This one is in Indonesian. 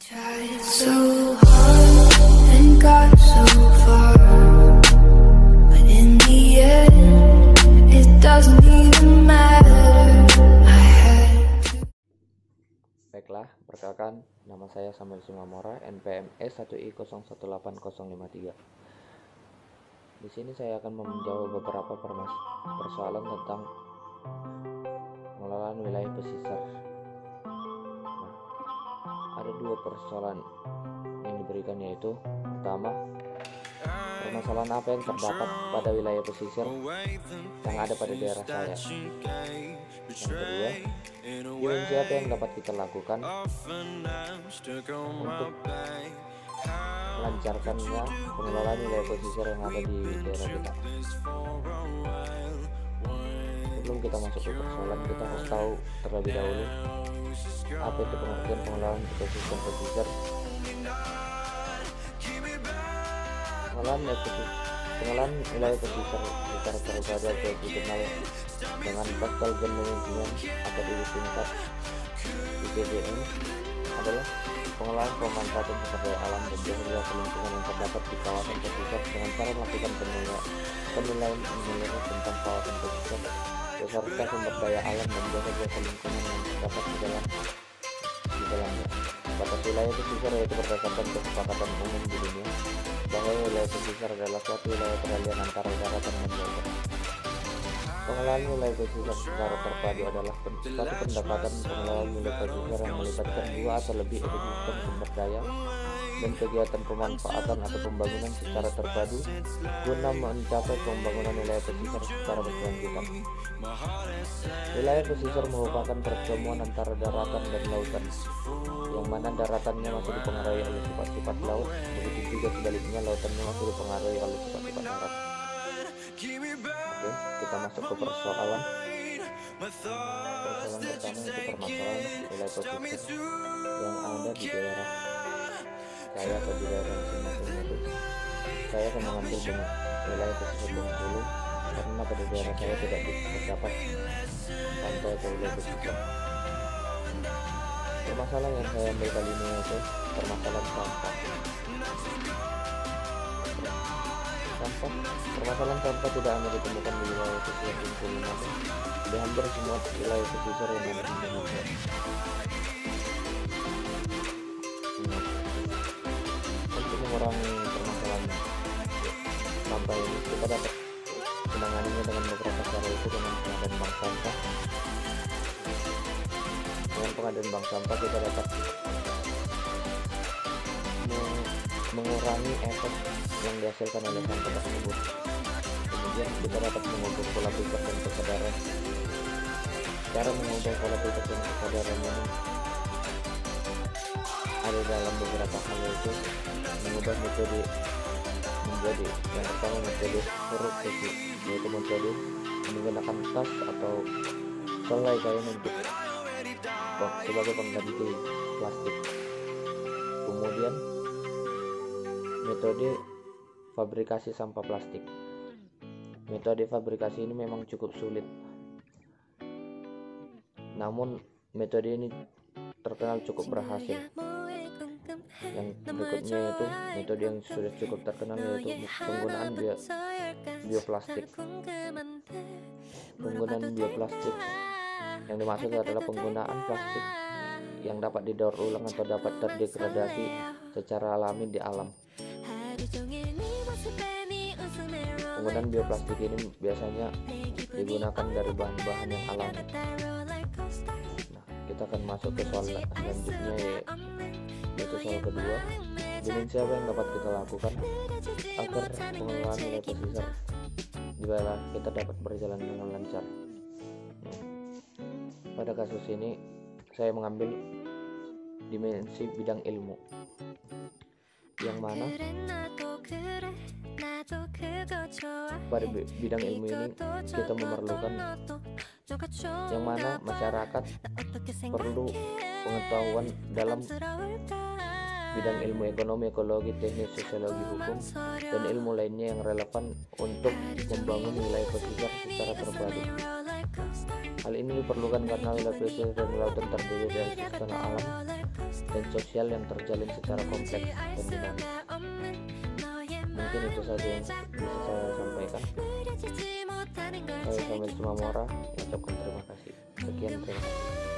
Tried so hard and got so far, but in the end, it doesn't even matter. I had to. Baiklah, perkenalkan, nama saya Samuel Sumamora, NPM S1I018053. Di sini saya akan menjawab beberapa persoalan tentang pengelolaan wilayah pesisir. Ada dua persoalan yang diberikan, yaitu pertama, permasalahan apa yang terdapat pada wilayah pesisir yang ada pada daerah saya. Yang kedua, dimensi apa yang dapat kita lakukan untuk melancarkannya pengelolaan wilayah pesisir yang ada di daerah kita. Sebelum kita masuk ke persoalan, kita harus tahu terlebih dahulu apa itu pengertian pengelolaan ekosistem pesisir. Pengelolaan wilayah pesisir secara terpadu atau dikenal dengan coastal zone management atau disingkat CZM adalah pengelolaan pemanfaatan sumber daya alam dan sumber lingkungan yang terdapat di kawasan pesisir dengan cara melakukan penilaian menyeluruh tentang kawasan pesisir beserta sumber daya alam dan jasa lingkungan yang terdapat di dalamnya. Batas wilayah pesisir yaitu berdasarkan kesepakatan umum di dunia bahwa wilayah pesisir adalah suatu wilayah peralihan antara daratan dan lautan. Pengelolaan wilayah pesisir secara terpadu adalah suatu pendekatan pengelolaan wilayah pesisir yang melibatkan dua atau lebih ekosistem sumber daya dan kegiatan pemanfaatan atau pembangunan secara terpadu guna mencapai pembangunan wilayah pesisir secara berkelanjutan. Wilayah pesisir merupakan pertemuan antara daratan dan lautan, yang mana daratannya masih dipengaruhi oleh sifat-sifat laut, begitu juga sebaliknya lautannya masih dipengaruhi oleh sifat-sifat darat. Oke, kita masuk ke persoalan. Persoalan pertama itu permasalahan wilayah pesisir yang ada di daerah saya atau di daerah masing-masing itu. Saya akan mengambil wilayah pesisir Bengkulu karena pada daerah saya tidak terdapat pantai atau wilayah pesisir. Permasalahan yang saya ambil kali ini yaitu permasalahan sampah. Permasalahan sampah tidak hanya ditemukan di wilayah pesisir Bengkulu, namun di hampir semua wilayah pesisir yang ada di Indonesia. Untuk mengurangi permasalahan sampah ini, kita dapat menanganinya dengan beberapa cara, yaitu dengan pengadaan bank sampah. Dengan pengadaan bank sampah kita dapat mengurangi efek yang dihasilkan oleh sampah tersebut. Kemudian kita dapat mengubah pola pikir dan kesadaran. Cara mengubah pola pikir dan kesadaran ini ada dalam beberapa hal, yaitu mengubah metode menjadi yang pertama metode huruf kecil, yaitu metode menggunakan tas atau selai kain untuk sebagai pengganti plastik. Kemudian metode fabrikasi sampah plastik. Metode fabrikasi ini memang cukup sulit, namun metode ini terkenal cukup berhasil. Yang berikutnya yaitu metode yang sudah cukup terkenal, yaitu penggunaan bioplastik. Penggunaan bioplastik yang dimaksud adalah penggunaan plastik yang dapat didaur ulang atau dapat terdegradasi secara alami di alam. Penggunaan bioplastik ini biasanya digunakan dari bahan-bahan yang alami. Nah, kita akan masuk ke soal selanjutnya, yaitu soal kedua. Dimensi apa yang dapat kita lakukan agar pengelolaan wilayah pesisir di wilayah kita dapat berjalan dengan lancar. Pada kasus ini saya mengambil dimensi bidang ilmu, yang mana pada bidang ilmu ini kita memerlukan yang mana masyarakat perlu pengetahuan dalam bidang ilmu ekonomi, ekologi, teknik, sosiologi, hukum, dan ilmu lainnya yang relevan untuk membangun wilayah pesisir secara terpadu. Hal ini diperlukan karena wilayah pesisir dan lautan terdiri dari suasana alam dan sosial yang terjalin secara kompleks dan dinamis. Mungkin itu saja yang bisa saya sampaikan. Saya Sambil Cuma Mora mengucapkan terima kasih. Sekian, terima kasih.